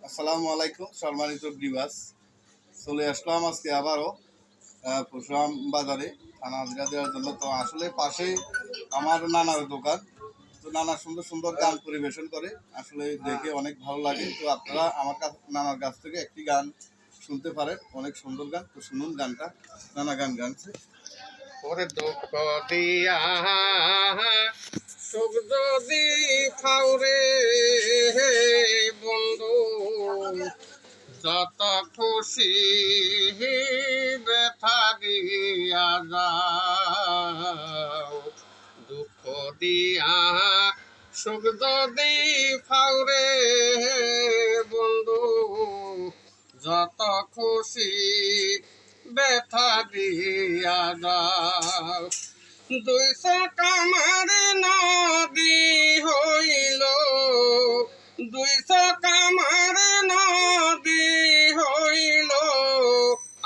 আসসালামু আলাইকুম সম্মানিত ভিউয়ার্স, চলে আসলাম আজকে আবারও পরশুরাম বাজারে থানা হাজিরা দেওয়ার জন্য। তো আসলে পাশেই আমার নানার দোকান, তো নানা সুন্দর সুন্দর গান পরিবেশন করে, আসলে দেখে অনেক ভালো লাগে। তো আপনারা আমার নানার কাছ থেকে একটি গান শুনতে পারেন, অনেক সুন্দর গান। তো শুনুন গানটা, নানা গান গানছে। ওরে দুঃখ দিয়া সুখ যদি খাওরে বন্ধু, যত খুশি ব্যথা দিয়া যাও। দুঃখ দিয়া সুখ যদি খাওরে বন্ধু, যত খুশি ব্যথা দিয়া যাও। 200 কামার নদী হইল, 200 কামার নদী হইল,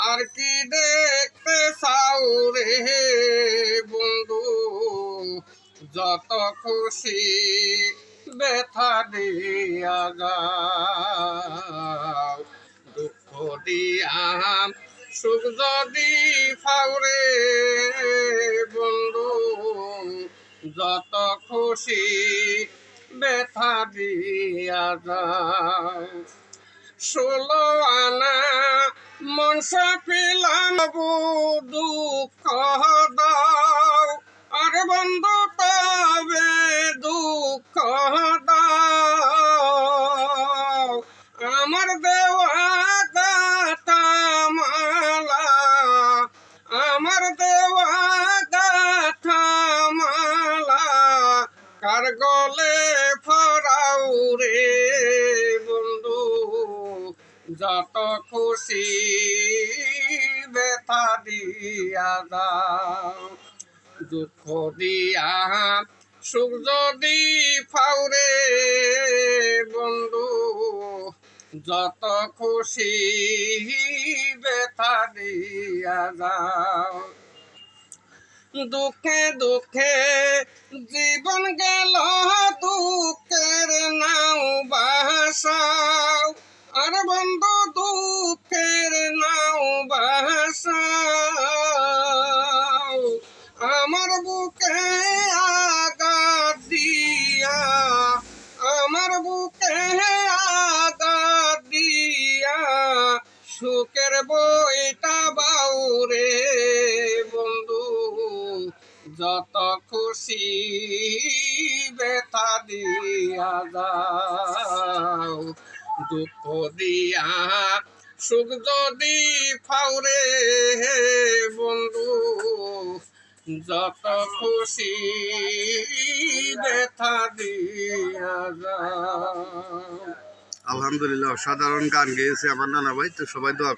আর কি দেখতে চাও রে বন্ধু, যত খুশি ব্যথা দিয়া যাও। দুঃখ দিয়া সুখ যদি ফাউরে বন্ধু, যত খুশি ব্যথা দিয়া যাও। 16 আনা মনস পিলাম দুঃখ দাও, আর বন্ধু তবে দুঃখ দাও। আমার দেওয়া গাথা মালা, আমার দেওয়া গাথা মালা, কার গলে ফরাও রে বন্ধু, যত খুশি ব্যথা দিয়া যাও। দুঃখ দিয়া সুখ যদি ফাউরে বন্ধু, যত খুশি ব্যথা দিয়া যাও। দুঃখে দুঃখে জীবন গেল, দুঃখের নাও বাসাও, আর বন্ধু দুঃখের নাও বাসাও। আমার বুকে আঘাত দিয়া, আমার বুকে আঘাত দিয়া, সুখের বইটা বাউরে বন্ধু, যত খুশি ব্যথা দিয়া যাও। দুঃখ দিয়া সুখ যদি ফাউরে বন্ধু, যত খুশি ব্যথা দিয়া যাও। আলহামদুলিল্লাহ, অসাধারণ গান গেয়েছে আমার নানা ভাই। তো সবাই দোয়া